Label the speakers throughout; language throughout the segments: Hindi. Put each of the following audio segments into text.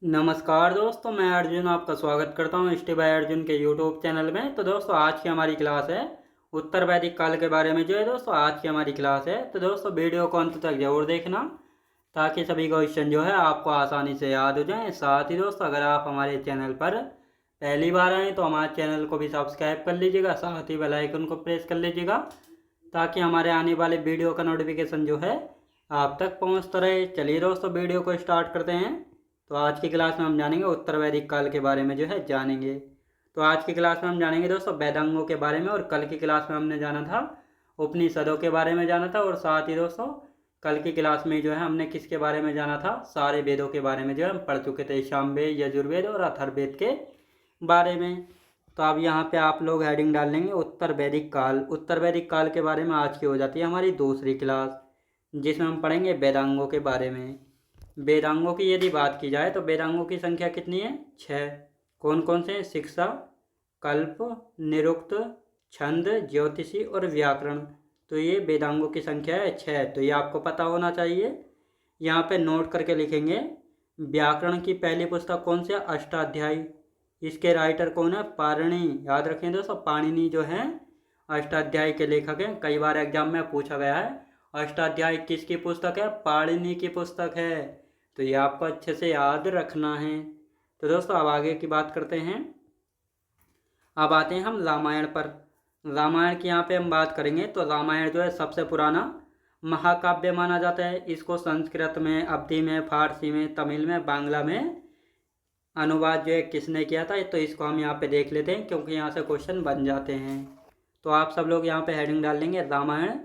Speaker 1: नमस्कार दोस्तों, मैं अर्जुन आपका स्वागत करता हूँ स्टे बाय अर्जुन के यूट्यूब चैनल में। तो दोस्तों आज की हमारी क्लास है उत्तर वैदिक काल के बारे में। जो है दोस्तों आज की हमारी क्लास है, तो दोस्तों वीडियो को अंत तक जरूर देखना ताकि सभी क्वेश्चन जो है आपको आसानी से याद हो जाएं। साथ ही दोस्तों अगर आप हमारे चैनल पर पहली बार आएँ तो हमारे चैनल को भी सब्सक्राइब कर लीजिएगा, साथ ही बेल आइकन को प्रेस कर लीजिएगा ताकि हमारे आने वाले वीडियो का नोटिफिकेशन जो है आप तक पहुँचता रहे। चलिए दोस्तों वीडियो को स्टार्ट करते हैं। तो आज की क्लास में हम जानेंगे उत्तर वैदिक काल के बारे में जो है जानेंगे। तो आज की क्लास में हम जानेंगे दोस्तों वेदांगों के बारे में, और कल की क्लास में हमने जाना था उपनिषदों के बारे में जाना था, और साथ ही दोस्तों कल की क्लास में जो है हमने किसके बारे में जाना था, सारे वेदों के बारे में जो है हम पढ़ चुके थे, सामवेद, यजुर्वेद और अथर्ववेद के बारे में। तो अब यहाँ पे आप लोग हेडिंग डाल लेंगे उत्तर वैदिक काल। उत्तर वैदिक काल के बारे में आज की हो जाती है हमारी दूसरी क्लास, जिसमें हम पढ़ेंगे वेदांगों के बारे में। वेदांगों की यदि बात की जाए तो वेदांगों की संख्या कितनी है? 6। कौन कौन से हैं? शिक्षा, कल्प, निरुक्त, छंद, ज्योतिषी और व्याकरण। तो ये वेदांगों की संख्या है 6। तो ये आपको पता होना चाहिए। यहाँ पे नोट करके लिखेंगे। व्याकरण की पहली पुस्तक कौन सी है? अष्टाध्यायी। इसके राइटर कौन है? पाणिनि। याद रखें दोस्तों, पाणिनि जो है अष्टाध्यायी के लेखक हैं। कई बार एग्जाम में पूछा गया है अष्टाध्यायी किसकी पुस्तक है? पाणिनि की पुस्तक है। तो ये आपको अच्छे से याद रखना है। तो दोस्तों अब आगे की बात करते हैं। अब आते हैं हम रामायण पर। रामायण की यहाँ पे हम बात करेंगे। तो रामायण जो है सबसे पुराना महाकाव्य माना जाता है। इसको संस्कृत में, अवधी में, फारसी में, तमिल में, बांग्ला में अनुवाद जो है किसने किया था, तो इसको हम यहाँ पे देख लेते हैं क्योंकि यहाँ से क्वेश्चन बन जाते हैं। तो आप सब लोग यहाँ पे हेडिंग डाल लेंगे रामायण।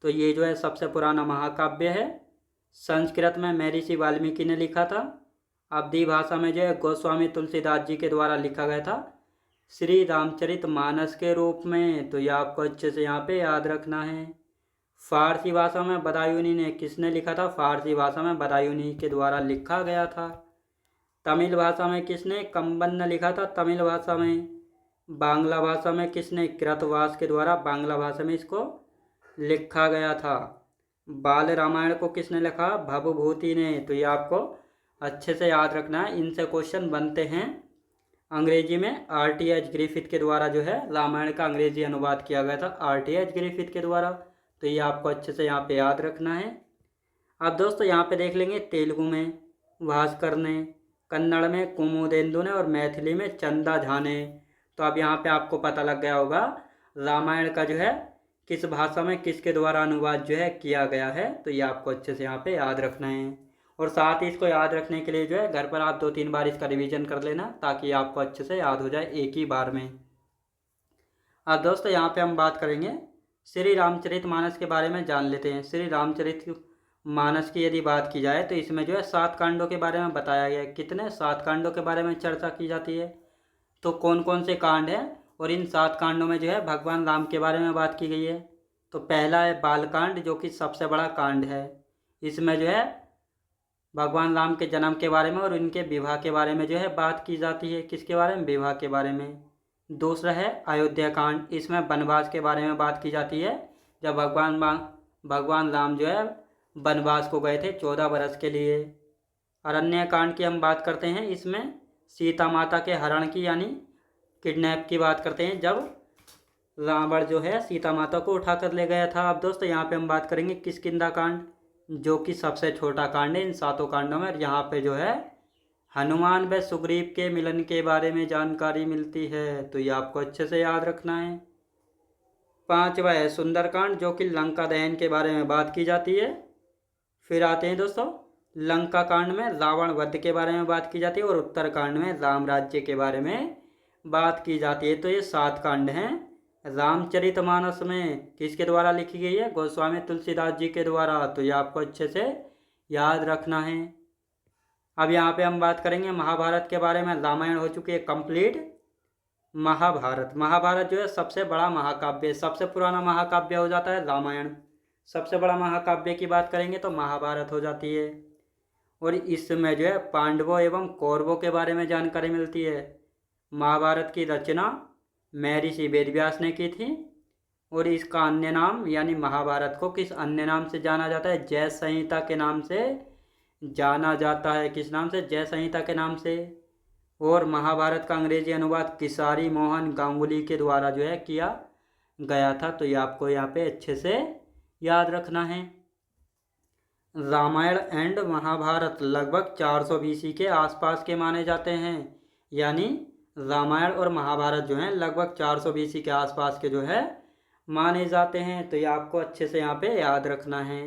Speaker 1: तो ये जो है सबसे पुराना महाकाव्य है। संस्कृत में महर्षि वाल्मीकि ने लिखा था। अवधी भाषा में जो है गोस्वामी तुलसीदास जी के द्वारा लिखा गया था श्री रामचरित मानस के रूप में। तो ये आपको अच्छे से यहाँ पे याद रखना है। फारसी भाषा में बदायूनी ने किसने लिखा था? फारसी भाषा में बदायूनी के द्वारा लिखा गया था। तमिल भाषा में किसने? कंबन ने लिखा था तमिल भाषा में। बांग्ला भाषा में किसने? कृतवास के द्वारा बांग्ला भाषा में इसको लिखा गया था। बाल रामायण को किसने लिखा? भवभूति ने। तो ये आपको अच्छे से याद रखना है, इनसे क्वेश्चन बनते हैं। अंग्रेजी में आर.टी.एच. ग्रिफिथ के द्वारा जो है रामायण का अंग्रेजी अनुवाद किया गया था, आर.टी.एच. ग्रिफिथ के द्वारा। तो ये आपको अच्छे से यहाँ पे याद रखना है। अब दोस्तों यहाँ पे देख लेंगे तेलुगु में भास्कर ने, कन्नड़ में कुमुदेंदु ने, और मैथिली में चंदा झा ने। तो अब यहाँ पे आपको पता लग गया होगा रामायण का जो है किस भाषा में किसके द्वारा अनुवाद जो है किया गया है। तो ये आपको अच्छे से यहाँ पे याद रखना है, और साथ ही इसको याद रखने के लिए जो है घर पर आप 2-3 बार इसका रिवीजन कर लेना ताकि आपको अच्छे से याद हो जाए एक ही बार में। अब दोस्तों यहाँ पे हम बात करेंगे श्री रामचरित मानस के बारे में, जान लेते हैं। श्री रामचरित मानस की यदि बात की जाए तो इसमें जो है 7 कांडों के बारे में बताया गया है। कितने? 7 कांडों के बारे में चर्चा की जाती है। तो कौन कौन से कांड हैं, और इन 7 कांडों में जो है भगवान राम के बारे में बात की गई है। तो पहला है बालकांड, जो कि सबसे बड़ा कांड है। इसमें जो है भगवान राम के जन्म के बारे में और इनके विवाह के बारे में जो है बात की जाती है। किसके बारे में? विवाह के बारे में। दूसरा है अयोध्या कांड। इसमें वनवास के बारे में बात की जाती है, जब भगवान राम जो है वनवास को गए थे 14 बरस के लिए। अरण्य कांड की हम बात करते हैं। इसमें सीता माता के हरण की यानी किडनैप की बात करते हैं, जब रावण जो है सीता माता को उठाकर ले गया था। अब दोस्तों यहाँ पे हम बात करेंगे किष्किंधा कांड, जो कि सबसे छोटा कांड है इन 7 कांडों में। यहाँ पे जो है हनुमान व सुग्रीव के मिलन के बारे में जानकारी मिलती है। तो ये आपको अच्छे से याद रखना है। 5वां है सुंदरकांड, जो कि लंका दहन के बारे में बात की जाती है। फिर आते हैं दोस्तों लंका कांड में रावण वध के बारे में बात की जाती है, और उत्तर कांड में राम राज्य के बारे में बात की जाती है। तो ये 7 कांड हैं रामचरितमानस में। किसके द्वारा लिखी गई है? गोस्वामी तुलसीदास जी के द्वारा। तो ये आपको अच्छे से याद रखना है। अब यहाँ पे हम बात करेंगे महाभारत के बारे में। रामायण हो चुकी है कंप्लीट। महाभारत जो है सबसे बड़ा महाकाव्य, सबसे पुराना महाकाव्य हो जाता है रामायण। सबसे बड़ा महाकाव्य की बात करेंगे तो महाभारत हो जाती है, और इसमें जो है पांडवों एवं कौरवों के बारे में जानकारी मिलती है। महाभारत की रचना महर्षि वेदव्यास ने की थी, और इसका अन्य नाम यानी महाभारत को किस अन्य नाम से जाना जाता है? जय संहिता के नाम से जाना जाता है किस नाम से? जय संहिता के नाम से। और महाभारत का अंग्रेजी अनुवाद किसारी मोहन गांगुली के द्वारा जो है किया गया था। तो ये आपको यहाँ पे अच्छे से याद रखना है। रामायण एंड महाभारत लगभग 400 BC के आसपास के माने जाते हैं। यानी रामायण और महाभारत जो हैं लगभग 400 BC के आसपास के जो है माने जाते हैं। तो ये आपको अच्छे से यहाँ पे याद रखना है।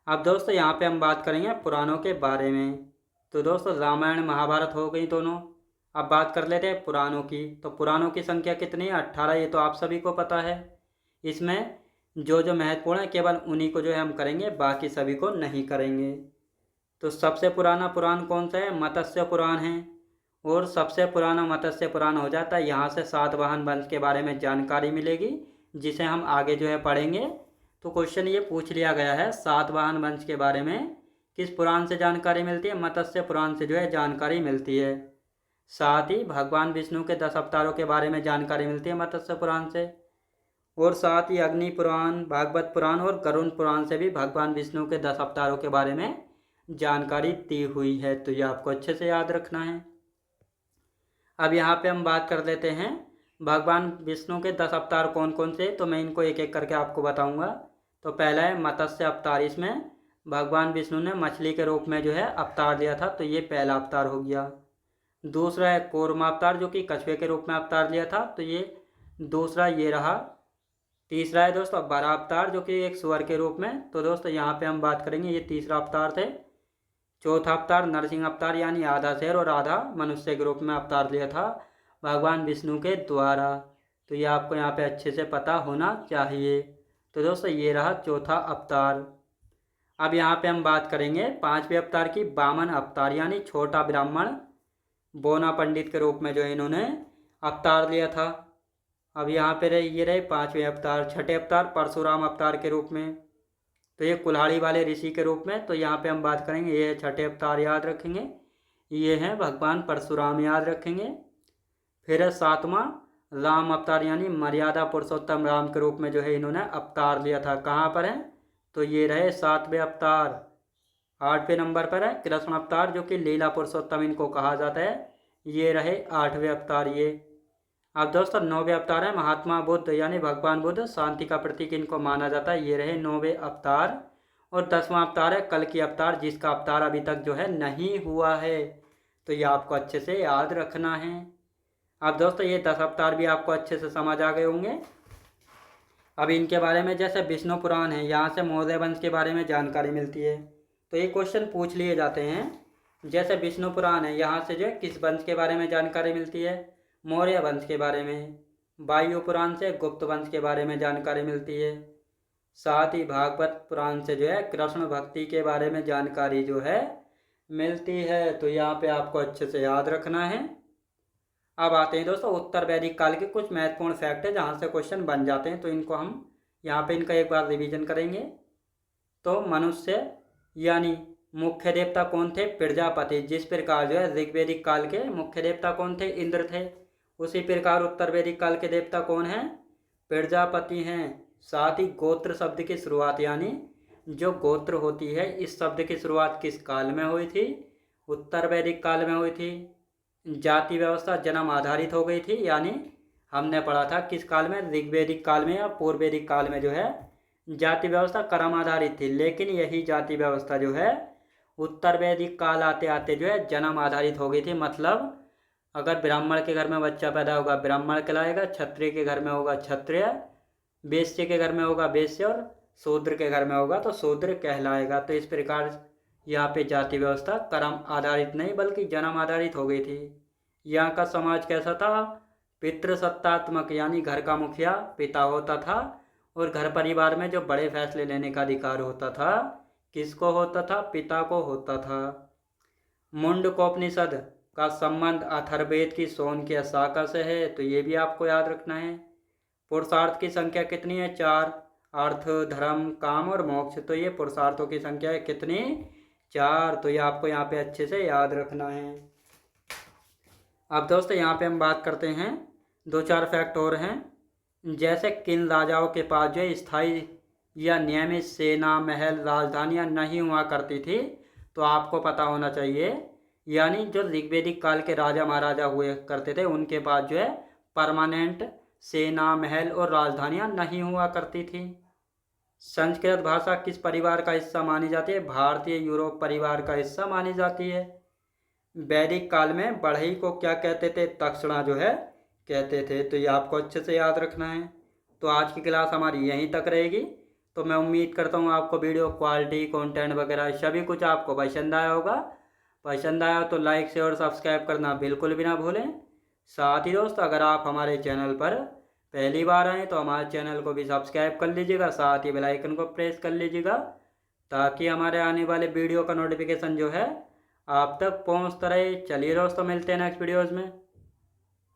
Speaker 1: अब दोस्तों यहाँ पे हम बात करेंगे पुराणों के बारे में। तो दोस्तों रामायण महाभारत हो गई दोनों। अब बात कर लेते हैं पुराणों की। तो पुराणों की संख्या कितनी है? 18। ये तो आप सभी को पता है। इसमें जो जो महत्वपूर्ण है केवल उन्हीं को जो है हम करेंगे, बाकी सभी को नहीं करेंगे। तो सबसे पुराना पुराण कौन सा है? मत्स्य पुराण है। और सबसे पुराना मत्स्य पुराण हो जाता है। यहाँ से सातवाहन वंश के बारे में जानकारी मिलेगी, जिसे हम आगे जो है पढ़ेंगे। तो क्वेश्चन ये पूछ लिया गया है, सातवाहन वंश के बारे में किस पुराण से जानकारी मिलती है? मत्स्य पुराण से जो है जानकारी मिलती है। साथ ही भगवान विष्णु के 10 अवतारों के बारे में जानकारी मिलती है मत्स्य पुराण से। और साथ ही अग्नि पुराण, भागवत पुराण और गरुड़ पुराण से भी भगवान विष्णु के 10 अवतारों के बारे में जानकारी दी हुई है। तो ये आपको अच्छे से याद रखना है। अब यहाँ पे हम बात कर लेते हैं भगवान विष्णु के 10 अवतार कौन कौन से। तो मैं इनको एक एक करके आपको बताऊंगा। तो पहला है मत्स्य अवतार। इसमें भगवान विष्णु ने मछली के रूप में जो है अवतार लिया था, तो ये पहला अवतार हो गया। दूसरा है कूर्मा अवतार, जो कि कछुए के रूप में अवतार लिया था, तो ये दूसरा ये रहा। तीसरा है दोस्तों बड़ा अवतार, जो कि एक सुअर के रूप में। तो दोस्तों यहाँ पे हम बात करेंगे, ये तीसरा अवतार थे। चौथा अवतार नरसिंह अवतार, यानी आधा शेर और आधा मनुष्य के रूप में अवतार लिया था भगवान विष्णु के द्वारा। तो ये आपको यहाँ पे अच्छे से पता होना चाहिए। तो दोस्तों ये रहा चौथा अवतार। अब यहाँ पे हम बात करेंगे पांचवें अवतार की, वामन अवतार, यानी छोटा ब्राह्मण बोना पंडित के रूप में जो इन्होंने अवतार लिया था। अब यहाँ पे ये रहे पांचवें अवतार। छठे अवतार परशुराम अवतार के रूप में, तो ये कुल्हाड़ी वाले ऋषि के रूप में। तो यहाँ पे हम बात करेंगे, ये छठे अवतार याद रखेंगे, ये हैं भगवान परशुराम याद रखेंगे। फिर है सातवां राम अवतार, यानी मर्यादा पुरुषोत्तम राम के रूप में जो है इन्होंने अवतार लिया था। कहाँ पर है? तो ये रहे 7वें अवतार। 8वें नंबर पर है कृष्ण अवतार, जो कि लीला पुरुषोत्तम इनको कहा जाता है, ये रहे 8वें अवतार ये। अब दोस्तों 9वें अवतार है महात्मा बुद्ध, यानी भगवान बुद्ध शांति का प्रतीक इनको माना जाता है, ये रहे 9वें अवतार। और 10वां अवतार है कल्कि अवतार, जिसका अवतार अभी तक जो है नहीं हुआ है। तो ये आपको अच्छे से याद रखना है। अब दोस्तों ये 10 अवतार भी आपको अच्छे से समझ आ गए होंगे। अब इनके बारे में जैसे विष्णु पुराण है, यहाँ से मौर्य वंश के बारे में जानकारी मिलती है। तो ये क्वेश्चन पूछ लिए जाते हैं। जैसे विष्णु पुराण है, यहाँ से जो है किस वंश के बारे में जानकारी मिलती है? मौर्य वंश के बारे में। वायु पुराण से गुप्त वंश के बारे में जानकारी मिलती है। साथ ही भागवत पुराण से जो है कृष्ण भक्ति के बारे में जानकारी जो है मिलती है। तो यहाँ पे आपको अच्छे से याद रखना है। अब आते हैं दोस्तों उत्तर वैदिक काल के कुछ महत्वपूर्ण फैक्ट है, जहाँ से क्वेश्चन बन जाते हैं। तो इनको हम यहाँ पे इनका एक बार रिवीजन करेंगे। तो मनुष्य यानी मुख्य देवता कौन थे? प्रजापति। जिस प्रकार जो है ऋग्वेदिक काल के मुख्य देवता कौन थे? इंद्र थे। उसी प्रकार उत्तर वैदिक काल के देवता कौन हैं? प्रजापति हैं। साथ ही गोत्र शब्द की शुरुआत, यानी जो गोत्र होती है, इस शब्द की शुरुआत किस काल में हुई थी? उत्तर वैदिक काल में हुई थी। जाति व्यवस्था जन्म आधारित हो गई थी, यानी हमने पढ़ा था किस काल में? ऋग्वेदिक काल में या पूर्व वैदिक काल में जो है जाति व्यवस्था क्रम आधारित थी। लेकिन यही जाति व्यवस्था जो है उत्तर वैदिक काल आते आते जो है जन्म आधारित हो गई थी। मतलब अगर ब्राह्मण के घर में बच्चा पैदा होगा ब्राह्मण कहलाएगा, क्षत्रिय के घर में होगा क्षत्रिय, वैश्य के घर में होगा वैश्य, और शूद्र के घर में होगा तो शूद्र कहलाएगा। तो इस प्रकार यहाँ पे जाति व्यवस्था कर्म आधारित नहीं बल्कि जन्म आधारित हो गई थी। यहाँ का समाज कैसा था? पितृसत्तात्मक, यानी घर का मुखिया पिता होता था, और घर परिवार में जो बड़े फैसले लेने का अधिकार होता था किसको होता था? पिता को होता था। मुंडकोपनिषद का संबंध अथर्ववेद की शौनकीय शाखा से है, तो ये भी आपको याद रखना है। पुरुषार्थ की संख्या कितनी है? 4। अर्थ, धर्म, काम और मोक्ष। तो ये पुरुषार्थों की संख्या है कितनी? 4। तो ये आपको यहाँ पे अच्छे से याद रखना है। अब दोस्तों यहाँ पे हम बात करते हैं 2-4 फैक्ट और हैं। जैसे किन राजाओं के पास जो स्थायी या नियमित सेना, महल, राजधानियाँ नहीं हुआ करती थी, तो आपको पता होना चाहिए, यानी जो ऋग्वेदिक काल के राजा महाराजा हुए करते थे उनके पास जो है परमानेंट सेना, महल और राजधानियां नहीं हुआ करती थी। संस्कृत भाषा किस परिवार का हिस्सा मानी जाती है? भारतीय यूरोप परिवार का हिस्सा मानी जाती है। वैदिक काल में बढ़ई को क्या कहते थे? तक्षणा जो है कहते थे। तो ये आपको अच्छे से याद रखना है। तो आज की क्लास हमारी यहीं तक रहेगी। तो मैं उम्मीद करता हूँ आपको वीडियो क्वालिटी, कंटेंट वगैरह सभी कुछ आपको पसंद आया होगा। पसंद आया तो लाइक, शेयर और सब्सक्राइब करना बिल्कुल भी ना भूलें। साथ ही दोस्तों, अगर आप हमारे चैनल पर पहली बार आएँ तो हमारे चैनल को भी सब्सक्राइब कर लीजिएगा, साथ ही बेल आइकन को प्रेस कर लीजिएगा, ताकि हमारे आने वाले वीडियो का नोटिफिकेशन जो है आप तक पहुंचता रहे। चलिए दोस्तों, मिलते हैं नेक्स्ट वीडियोज़ में।